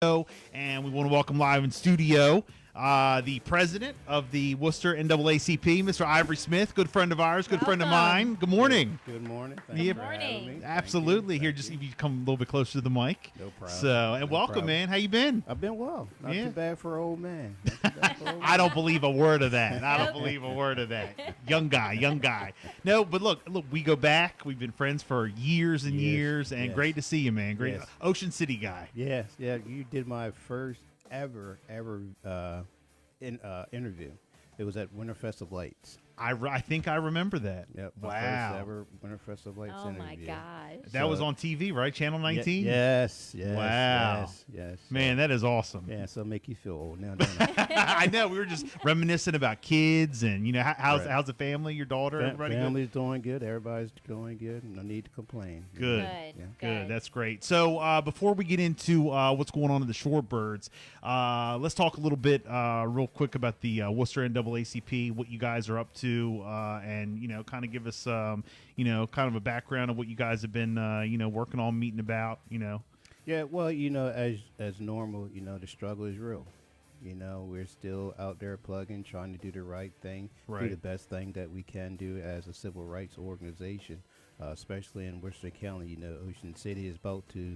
And we want to welcome live in studio the president of the Worcester NAACP, Mr. Ivory Smith, good friend of ours, good friend of mine. Good morning. Good morning. Thanks Yeah, for having me. absolutely. Thank Here, you. just if you come a little bit closer to the mic. No problem. So, and No welcome, problem. man. How you been? I've been well. Not Yeah. too bad for an old man. Not too bad for an old I don't man. believe a word of that. I don't believe a word of that. Young guy. No, but look, we go back. We've been friends for years and Yes, years, and yes. great to see you, man. Great, Yes. Ocean City guy. Yes, yeah. You did my first ever interview. It was at Winterfest of Lights. I think I remember that. Yep. My Wow. first ever Winterfest of Lights Oh interview. my gosh. That was on TV, right? Channel 19? Yes. Wow. Yes. Man, that is awesome. Yeah. So make you feel old now, don't it? I know. We were just reminiscing about kids and, how's Right. how's the family, your daughter, everybody good? Family's doing good. Everybody's doing good. No need to complain. Good. Yeah. Good. That's great. So before we get into what's going on in the Shorebirds, let's talk a little bit real quick about the Worcester NAACP, what you guys are up to, and kind of give us kind of a background of what you guys have been working on, meeting about. Yeah, well, as normal, the struggle is real. We're still out there plugging, trying to do the right thing, Right. do the best thing that we can do as a civil rights organization, especially in Worcester County. Ocean City is about to,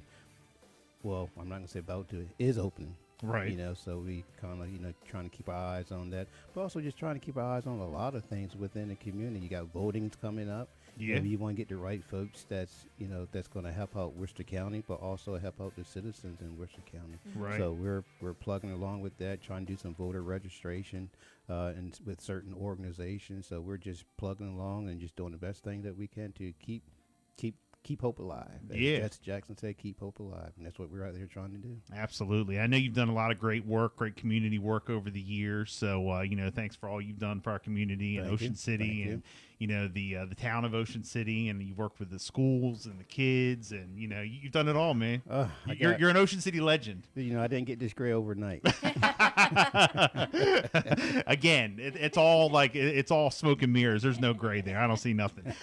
well, I'm not going to say about to, is opening. Right. So we kind of, trying to keep our eyes on that, but also just trying to keep our eyes on a lot of things within the community. You got votings coming up. Yeah. You want to get the right folks that's going to help out Worcester County, but also help out the citizens in Worcester County. Right. So we're plugging along with that, trying to do some voter registration and with certain organizations. So we're just plugging along and just doing the best thing that we can to keep hope alive. As Yeah. Jesse Jackson said, keep hope alive, and that's what we're out there trying to do. Absolutely. I know you've done a lot of great work, great community work over the years. So, thanks for all you've done for our community in Thank you. Ocean City Thank and, the town of Ocean City. And you've worked with the schools and the kids and, you've done it all, man. You're an Ocean City legend. I didn't get this gray overnight. Again, it's all it's all smoke and mirrors. There's no gray there. I don't see nothing.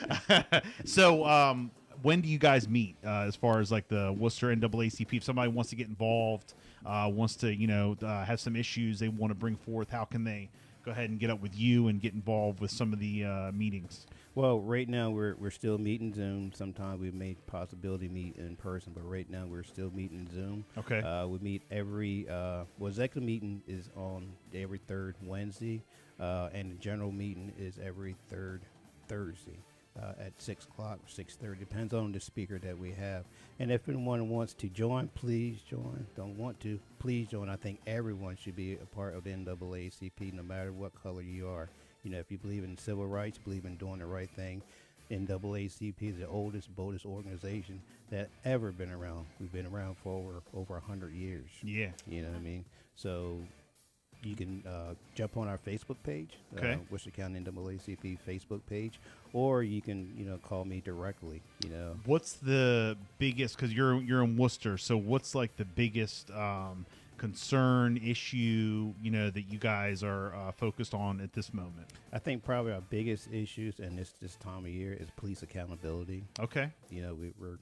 So, when do you guys meet as far as like the Worcester NAACP? If somebody wants to get involved, wants to have some issues they want to bring forth, how can they go ahead and get up with you and get involved with some of the meetings? Well, right now we're still meeting Zoom. Sometimes we may possibility meet in person, but right now we're still meeting Zoom. Okay. We meet every executive meeting is on every third Wednesday, and the general meeting is every third Thursday. At 6 o'clock or 6:30, depends on the speaker that we have. And if anyone wants to join, please join. Don't want to, please join. I think everyone should be a part of the NAACP, no matter what color you are. If you believe in civil rights, believe in doing the right thing, NAACP is the oldest, boldest organization that ever been around. We've been around for over 100 years. Yeah. You know what I mean? So you can jump on our Facebook page, Okay. Worcester County NAACP Facebook page, or you can call me directly. What's the biggest? Because you're in Worcester, so what's like the biggest concern issue that you guys are focused on at this moment? I think probably our biggest issues in this time of year is police accountability. Okay. We're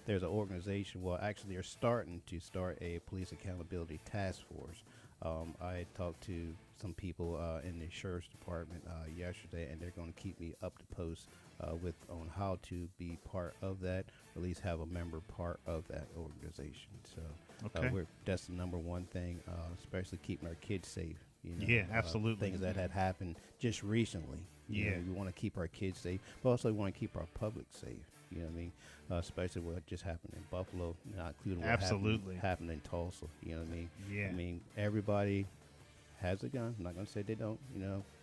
there's an organization. Well, actually, they're starting to start a police accountability task force. I talked to some people in the sheriff's department yesterday, and they're going to keep me up to post on how to be part of that, or at least have a member part of that organization. So Okay. that's the number one thing, especially keeping our kids safe. Yeah, absolutely. Things that had happened just recently. We want to keep our kids safe, but also we want to keep our public safe. You know what I mean? Especially what just happened in Buffalo, not including what Absolutely. happened in Tulsa. You know what I mean? Yeah. I mean, everybody has a gun. I'm not going to say they don't,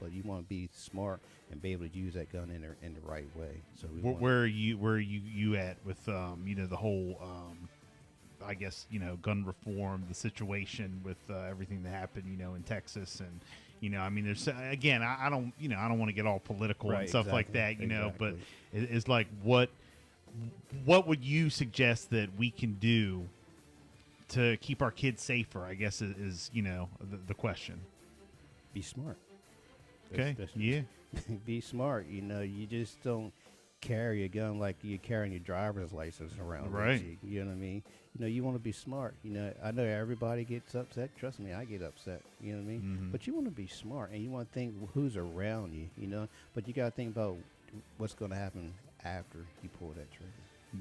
but you want to be smart and be able to use that gun in the right way. So Where are you at with the whole I guess gun reform, the situation with everything that happened in Texas, and I mean there's again I don't want to get all political and Right, stuff like that exactly. but it's like what would you suggest that we can do to keep our kids safer, I guess is the question. be smart. Okay. That's Yeah. be smart. You just don't. carry a gun like you're carrying your driver's license around. Right. With you know what I mean? You know, you want to be smart. You know, I know everybody gets upset. Trust me, I get upset. You know what I mean? Mhm. But you want to be smart, and you want to think who's around you. You know, but you got to think about what's going to happen after you pull that trigger.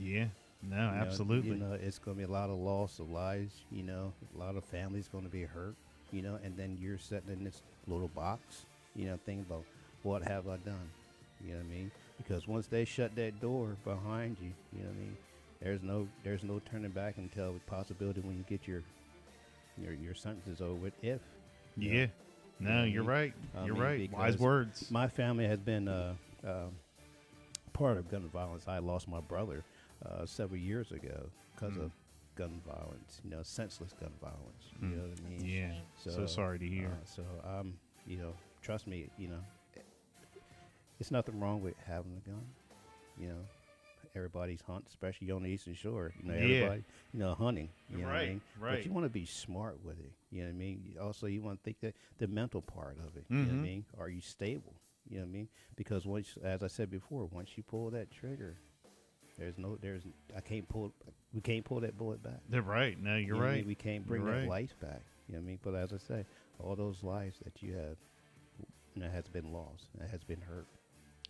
Yeah. No, You know, absolutely. You know, it's going to be a lot of loss of lives. You know, a lot of families going to be hurt. You know, and then you're sitting in this little box. You know, thinking about what have I done. You know what I mean? Because once they shut that door behind you, you know what I mean. There's no turning back until the possibility when you get your sentences over with. If you Yeah. know, No, you know what I you're mean? right. I You're mean, right. Wise because words. My family has been part of gun violence. I lost my brother several years ago because of gun violence. You know, senseless gun violence. You know what I mean? Yeah. So sorry to hear. So you know, trust me. You know, it's nothing wrong with having a gun. You know, everybody's hunt, especially on the Eastern Shore. You know, Yeah. everybody, you know, hunting. You know what I Right, mean? right. But you want to be smart with it. You know what I mean? Also, you want to think that the mental part of it. You know what I mean? Are you stable? You know what I mean? Because once, as I said before, once you pull that trigger, we can't pull that bullet back. They're right. No, you're You know what I right. mean? We can't bring You're that right. life back. You know what I mean? But as I say, all those lives that you have, you know, has been lost. That has been hurt.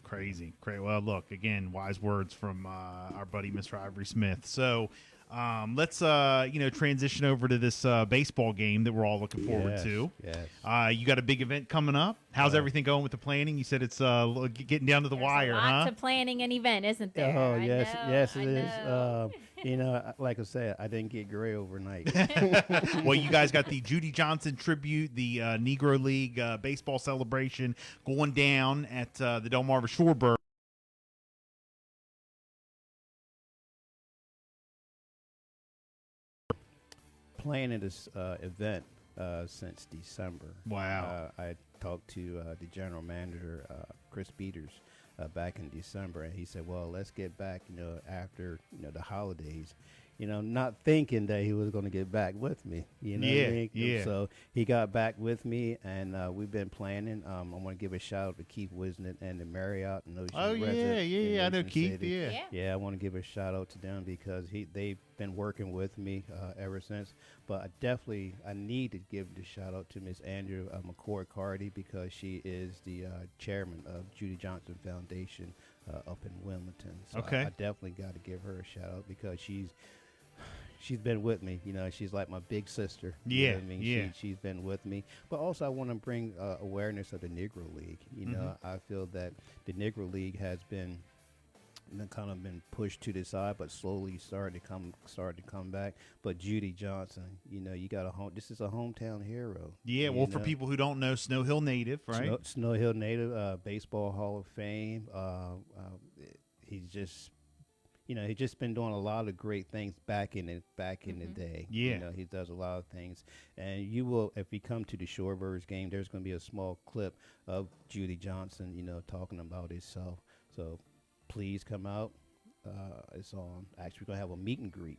Crazy. Great. Well, look, again, wise words from our buddy, Mr. Ivory Smith. So let's, transition over to this baseball game that we're all looking forward Yes, to. yes. You got a big event coming up. How's everything going with the planning? You said it's getting down to the There's wire, a lot huh? to planning an event, isn't there? Oh I yes, know, yes I it is. know. You know, like I said, I didn't get gray overnight. Well, you guys got the Judy Johnson tribute, the Negro League baseball celebration going down at the Delmarva Shorebirds. Planning this event since December. Wow. I talked to the general manager, Chris Peters, back in December, and he said, "Well, let's get back, you know, after the holidays." You know, not thinking that he was going to get back with me. You know what I mean? Yeah. So he got back with me, and we've been planning. I want to give a shout out to Keith Wisnett and the Marriott and Ocean Oh, resident in yeah. I know Ocean Keith, City. yeah. Yeah, I want to give a shout out to them because they've been working with me ever since. But I need to give the shout out to Miss Andrew McCord Cardy because she is the chairman of Judy Johnson Foundation up in Wilmington. So Okay. I definitely got to give her a shout out because she's been with me. You know, she's like my big sister. You know Yeah, what I mean? yeah. She's been with me. But also I want to bring awareness of the Negro League. You know, I feel that the Negro League has been kind of been pushed to the side, but slowly started to come back. But Judy Johnson, you know, you got this is a hometown hero. Yeah, you well, for know? people who don't know, Snow Hill native, right? Snow Hill native, baseball Hall of Fame. He's just, you know, he's just been doing a lot of great things back in the day. Yeah. You know, he does a lot of things. And you will, if you come to the Shorebirds game, there's going to be a small clip of Judy Johnson, you know, talking about himself. So please come out. It's on, actually, we're going to have a meet and greet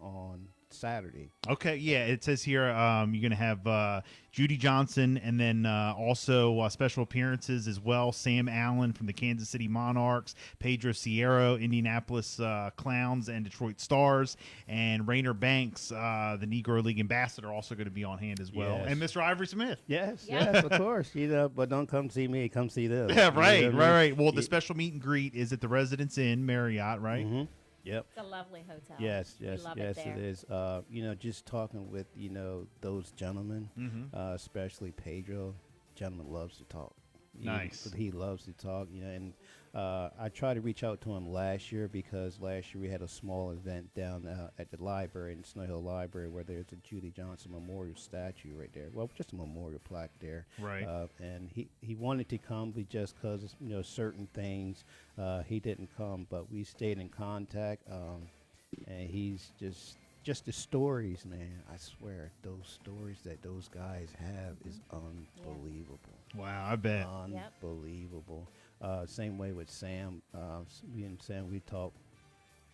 on Saturday. Okay, yeah, it says here you're going to have Judy Johnson and then also special appearances as well. Sam Allen from the Kansas City Monarchs, Pedro Sierra, Indianapolis Clowns and Detroit Stars, and Rainer Banks, the Negro League ambassador, also going to be on hand as well. Yes. And Mr. Ivory Smith. Yes, Yeah. yes, of course. You know, but don't come see me, come see them. Yeah, right, You know what I mean? right. Well, the Ye- special meet and greet is at the Residence Inn Marriott, right? Mhm. Yep. It's a lovely hotel. Yes, We yes, love yes, it there. it is. You know, just talking with, you know, those gentlemen, especially Pedro, gentleman loves to talk. Nice. He loves to talk, you know, and I tried to reach out to him last year because last year we had a small event down at the library, in Snow Hill Library, where there's a Judy Johnson memorial statue right there. Well, just a memorial plaque there. Right. And he wanted to come, but just because, you know, certain things, he didn't come, but we stayed in contact, and he's just the stories, man. I swear, those stories that those guys have is unbelievable. Wow, I bet. Unbelievable. Same way with Sam. Me and Sam, we talk,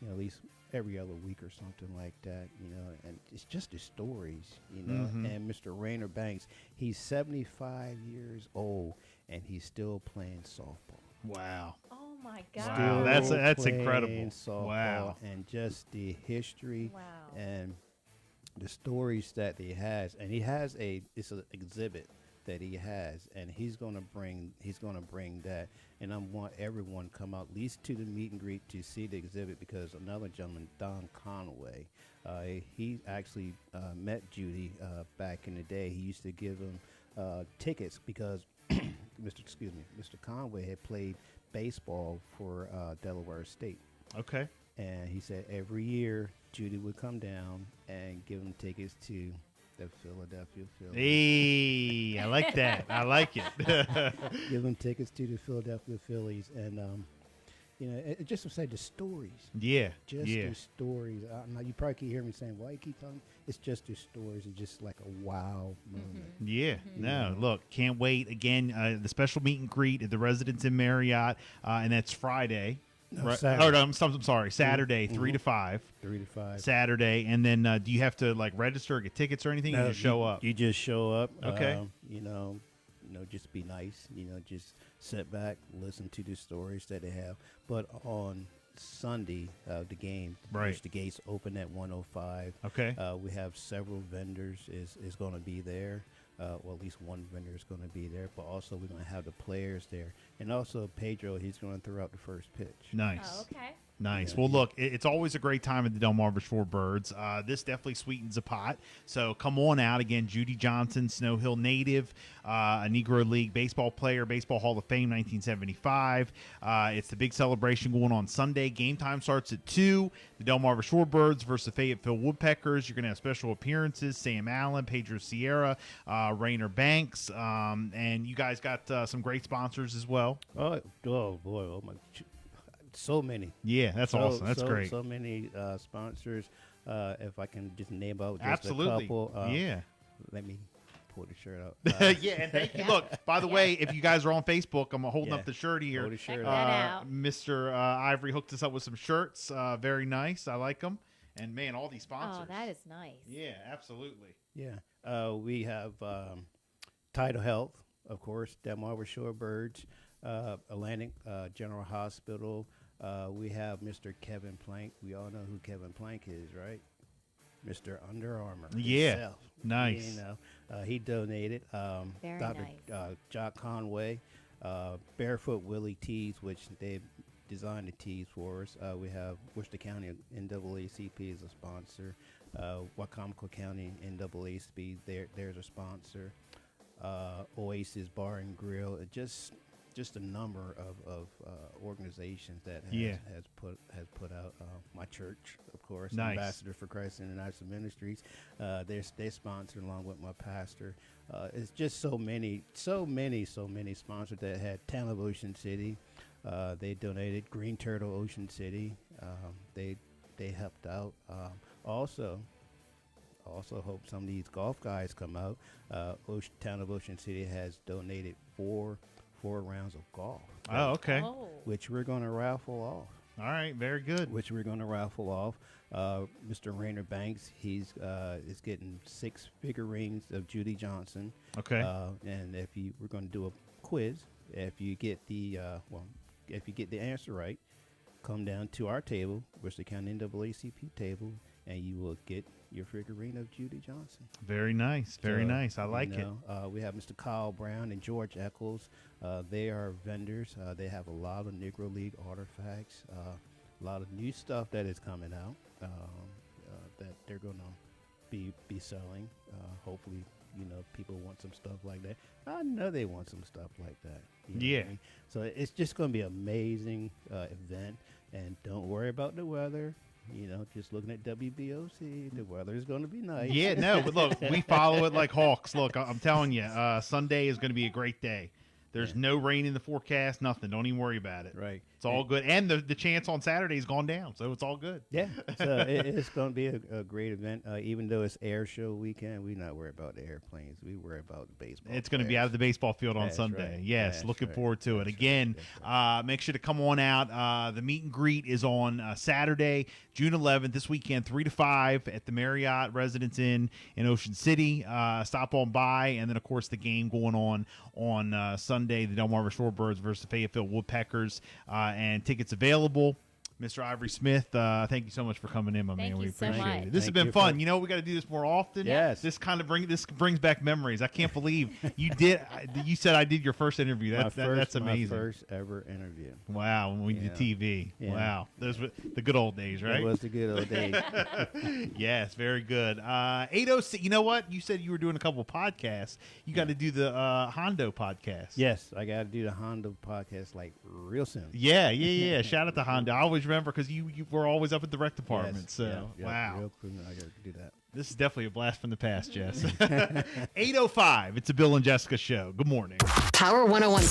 you know, at least every other week or something like that, you know, and it's just the stories, you know. And Mr. Rainer Banks, he's 75 years old, and he's still playing softball. Wow. Oh my Wow, God. that's playing incredible. softball, Wow. and just the history Wow. and the stories that he has, and he has it's an exhibit that he has, and he's gonna bring that, and I want everyone to come out at least to the meet and greet to see the exhibit, because another gentleman, Don Conway, he actually met Judy back in the day. He used to give him tickets because Mr. Conway had played baseball for Delaware State. Okay. And he said every year Judy would come down and give him tickets to the Philadelphia Phillies. Hey, I like that. I like it. Give him tickets to the Philadelphia Phillies, and it just to say the stories. Yeah. Just yeah. the stories. Now you probably can hear me saying, "Why you keep talking?" It's just the stories. It's just like a wow moment. Yeah, Mm-hmm. no, look, can't wait. Again, the special meet and greet at the Residence Inn Marriott, and that's Friday. No, right? Saturday. Oh, no, I'm sorry, Saturday, Mhm. 3 to 5. 3 to 5. Saturday, and then do you have to like register or get tickets or anything? No, you just show up. You just show up. Okay. Just be nice. Just sit back, listen to the stories that they have. But on Sunday, the game, Right. which the gates open at 1:05. Okay. We have several vendors is going to be there. Well, at least one vendor is going to be there. But also we're going to have the players there, and also Pedro. He's going to throw out the first pitch. Nice. Oh, okay. Nice. Yeah. Well, look, it's always a great time at the Delmarva Shorebirds. This definitely sweetens the pot. So come on out. Again, Judy Johnson, Snow Hill native, a Negro League baseball player, Baseball Hall of Fame, 1975. It's the big celebration going on Sunday. Game time starts at 2. The Delmarva Shorebirds versus the Fayetteville Woodpeckers. You're going to have special appearances. Sam Allen, Pedro Sierra, Rainer Banks. And you guys got some great sponsors as well. Oh boy! Oh my! So many. Yeah, that's awesome. That's great. So many sponsors. If I can just name out just Absolutely. a couple. Yeah. Let me pull the shirt out. Yeah, and thank you. Look, by the way, if you guys are on Facebook, I'm holding Yeah. up the shirt here. Pull the shirt Check out. that out. Mr. Ivory hooked us up with some shirts. Very nice. I like them. And man, all these sponsors. Oh, that is nice. Yeah, absolutely. Yeah. We have Tidal Health, of course, Delmarva Shorebirds, Atlantic General Hospital. We have Mr. Kevin Plank. We all know who Kevin Plank is, right? Mr. Under Armour. Yeah. himself. Nice. He donated. Very Dr. nice. Jock Conway, Barefoot Willie Tees, which they designed the tees for us. We have Worcester County NAACP as a sponsor. Wacomico County NAACP, there's a sponsor. Oasis Bar and Grill. Just a number of organizations that has put out. My church, of course, Nice. Ambassador for Christ International Ministries. They sponsored along with my pastor. It's just so many sponsors that had Town of Ocean City. They donated Green Turtle Ocean City. They helped out. Also hope some of these golf guys come out. Town of Ocean City has donated four rounds of golf. Oh, okay. Oh. Which we're going to raffle off. All right. Very good. Mr. Rainer Banks, he's is getting 6 figurines of Judy Johnson. Okay. And we're going to do a quiz. If you get the answer right, come down to our table, Worcester County NAACP table, and you will get your figurine of Judy Johnson. Very nice. Very nice. I like it. We have Mr. Kyle Brown and George Eccles. They are vendors. They have a lot of Negro League artifacts, a lot of new stuff that is coming out that they're going to be selling. Hopefully, people want some stuff like that. I know they want some stuff like that. You know what I mean? So it's just going to be an amazing event. And don't worry about the weather. Just looking at WBOC, the weather is going to be nice. Yeah, no, but look, we follow it like hawks. Look, I'm telling you, Sunday is going to be a great day. There's no rain in the forecast, nothing. Don't even worry about it. Right. It's all good. And the chance on Saturday has gone down, so it's all good. Yeah, so it's going to be a great event. Even though it's air show weekend, we're not worried about the airplanes. We worry about the baseball. It's going to be out of the baseball field on That's Sunday. right. Yes, That's looking right. forward to it. That's Again, right. make sure to come on out. The meet and greet is on Saturday, June 11th, this weekend, 3 to 5 at the Marriott Residence Inn in Ocean City. Stop on by, and then, of course, the game going on Sunday. Sunday, the Delmarva Shorebirds versus the Fayetteville Woodpeckers, and tickets available. Mr. Ivory Smith, thank you so much for coming in, my man. Thank We you so appreciate much. it. This has Thank been you fun. for- You know, we got to do this more often. Yes. This brings back memories. I can't believe you did. You said I did your first interview. That's amazing. My first ever interview. Wow, when we did TV. Yeah. Wow, those were the good old days, right? It was the good old days. Yes, very good. 806. You know what? You said you were doing a couple podcasts. You got to do the Hondo podcast. Yes, I got to do the Honda podcast like real soon. Yeah. Shout out to Hondo. I always remember because you were always up at the rec department. Yes, So yeah, wow, real soon I got to do that. this is definitely a blast from the past, Jess. 805. It's a Bill and Jessica show. Good morning. Power 101.